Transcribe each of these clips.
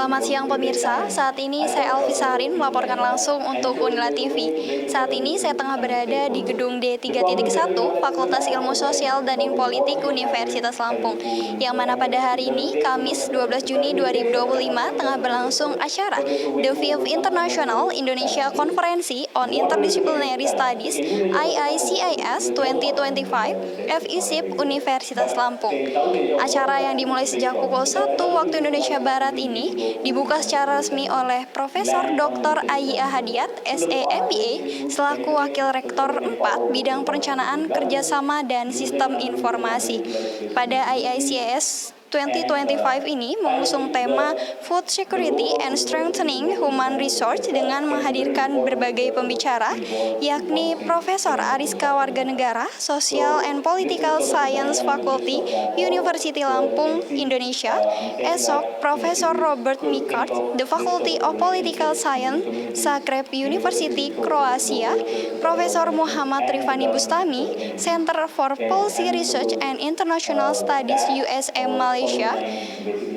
Selamat siang pemirsa, saat ini saya Elvi Saharin melaporkan langsung untuk Unila TV. Saat ini saya tengah berada di gedung D3.1 Fakultas Ilmu Sosial dan Politik Universitas Lampung, yang mana pada hari ini, Kamis 12 Juni 2025, tengah berlangsung acara The Fifth International Indonesia Conference on Interdisciplinary Studies IICIS 2025 FISIP Universitas Lampung. Acara yang dimulai sejak pukul 1 waktu Indonesia Barat ini dibuka secara resmi oleh Profesor Dr. Ayyi Ahadiat, SE MBA, selaku Wakil Rektor 4 Bidang Perencanaan Kerjasama dan Sistem Informasi. Pada IICIS 2025 ini mengusung tema Food Security and Strengthening Human Resource dengan menghadirkan berbagai pembicara, yakni Profesor Ariska Warganegara, Social and Political Science Faculty, University Lampung, Indonesia, esok Profesor Robert Mikart, The Faculty of Political Science, Zagreb University, Kroasia, Profesor Muhammad Rifani Bustami, Center for Policy Research and International Studies USM Malaysia,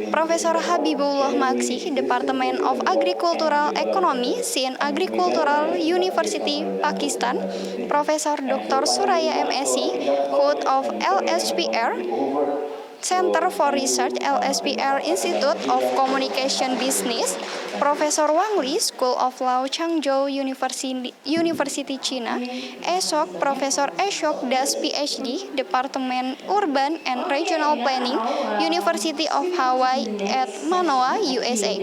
Profesor Habibullah Maksih, Department of Agricultural Economy, Sindh Agricultural University, Pakistan, Profesor Dr. Suraya MSc, Hood of LSPR, Center for Research, LSPR Institute of Communication Business, Profesor Wang Li, School of Law, Changzhou University, China, esok Profesor Ashok Das, PhD, Departemen Urban and Regional Planning, University of Hawaii at Manoa, USA.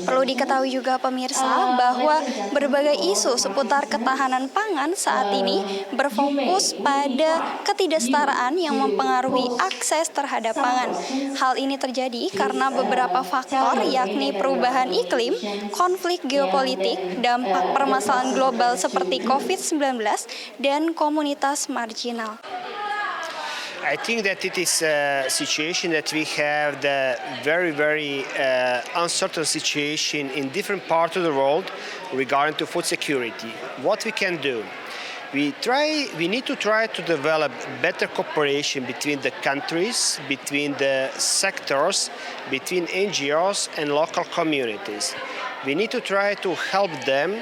Perlu diketahui juga pemirsa bahwa berbagai isu seputar ketahanan pangan saat ini berfokus pada ketidaksetaraan yang mempengaruhi akses terhadap pangan. Hal ini terjadi karena beberapa faktor, yakni perubahan iklim, konflik geopolitik, dampak permasalahan global seperti COVID-19, dan komunitas marginal. I think that it is a situation that we have the very uncertain situation in different parts of the world regarding to food security. What we can do? We need to try to develop better cooperation between the countries, between the sectors, between NGOs and local communities. We need to try to help them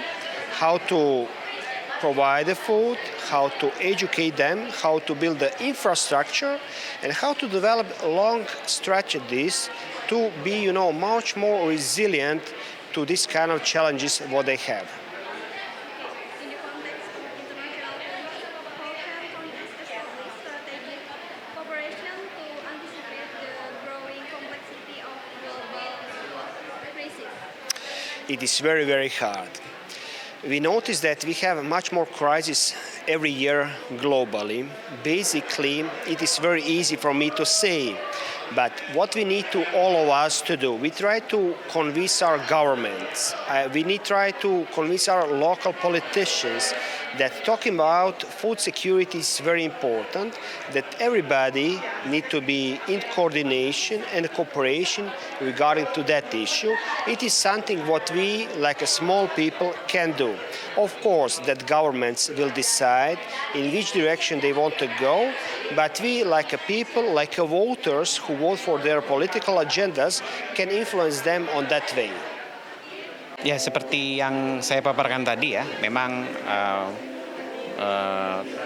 how to provide the food, how to educate them, how to build the infrastructure, and how to develop long strategies to be, much more resilient to this kind of challenges what they have. It is very hard. We notice that we have much more crises every year globally. Basically, it is very easy for me to say, but what we need to all of us to do, we try to convince our governments, we need to try to convince our local politicians that talking about food security is very important, that everybody need to be in coordination and cooperation regarding to that issue. It is something what we, like a small people, can do. Of course, that governments will decide in which direction they want to go, but we, like a people, like a voters who vote for their political agendas, can influence them on that way. Ya, seperti yang saya paparkan tadi ya, memang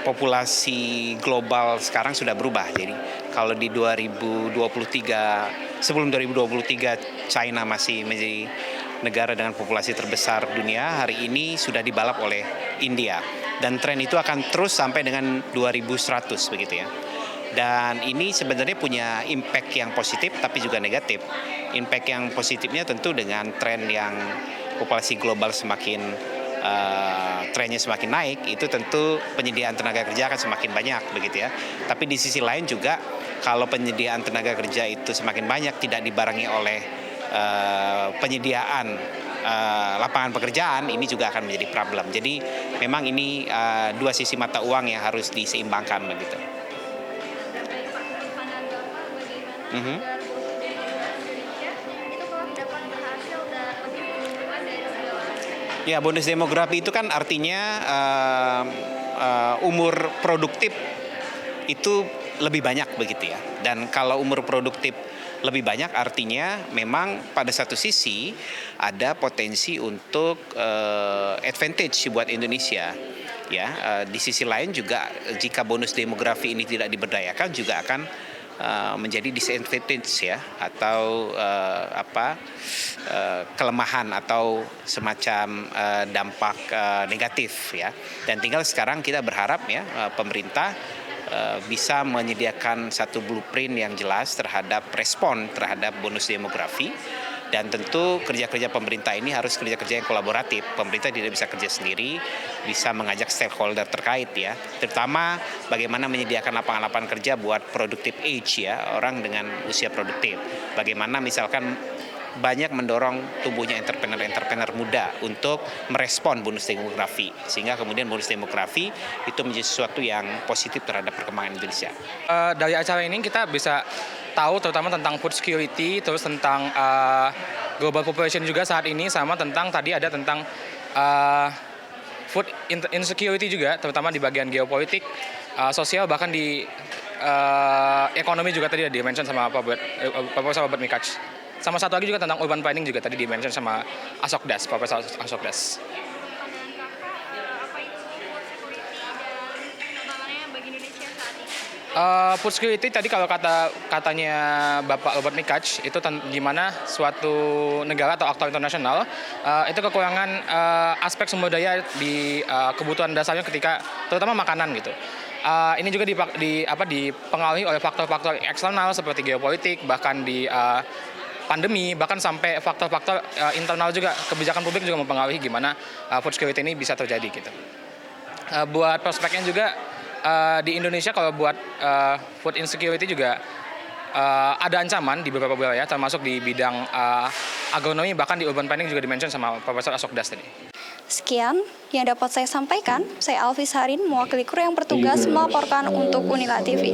populasi global sekarang sudah berubah. Jadi kalau di 2023, sebelum 2023 China masih menjadi negara dengan populasi terbesar dunia, hari ini sudah dibalap oleh India. Dan tren itu akan terus sampai dengan 2100 begitu ya. Dan ini sebenarnya punya impact yang positif tapi juga negatif. Impact yang positifnya tentu dengan tren yang populasi global trennya semakin naik, itu tentu penyediaan tenaga kerja akan semakin banyak begitu ya. Tapi di sisi lain juga kalau penyediaan tenaga kerja itu semakin banyak tidak dibarengi oleh penyediaan lapangan pekerjaan, ini juga akan menjadi problem. Jadi memang ini dua sisi mata uang yang harus diseimbangkan begitu. Ya, bonus demografi itu kan artinya umur produktif itu lebih banyak begitu ya. Dan kalau umur produktif Lebih banyak artinya memang pada satu sisi ada potensi untuk advantage buat Indonesia. Ya, di sisi lain juga jika bonus demografi ini tidak diberdayakan juga akan menjadi disadvantage ya, atau kelemahan atau semacam dampak negatif ya. Dan tinggal sekarang kita berharap ya pemerintah bisa menyediakan satu blueprint yang jelas terhadap respon terhadap bonus demografi. Dan tentu kerja-kerja pemerintah ini harus kerja-kerja yang kolaboratif. Pemerintah tidak bisa kerja sendiri, bisa mengajak stakeholder terkait ya. Terutama bagaimana menyediakan lapangan-lapangan kerja buat productive age ya, orang dengan usia produktif. Bagaimana misalkan banyak mendorong tumbuhnya entrepreneur muda untuk merespon bonus demografi. Sehingga kemudian bonus demografi itu menjadi sesuatu yang positif terhadap perkembangan Indonesia. Dari acara ini kita bisa tahu terutama tentang food security, terus tentang global population juga saat ini, sama tentang tadi ada tentang food insecurity juga, terutama di bagian geopolitik, sosial, bahkan di ekonomi juga tadi di-mention sama Profesor Robert Mikach. Sama satu lagi juga tentang urban planning juga tadi di-mention sama Asokdas, Profesor Asokdas. Food security tadi kalau katanya Bapak Robert Mikach itu gimana suatu negara atau aktor internasional itu kekurangan aspek sumber daya di kebutuhan dasarnya ketika terutama makanan gitu. Ini juga dipengaruhi oleh faktor-faktor eksternal seperti geopolitik, bahkan di pandemi, bahkan sampai faktor-faktor internal juga, kebijakan publik juga mempengaruhi gimana food security ini bisa terjadi gitu. Buat prospeknya juga di Indonesia kalau buat food insecurity juga ada ancaman di beberapa wilayah, termasuk di bidang agronomi, bahkan di urban planning juga di-mention sama Profesor Asokdas tadi. Sekian yang dapat saya sampaikan. Saya Alfi Sarin, mewakili kru yang bertugas melaporkan untuk Unila TV.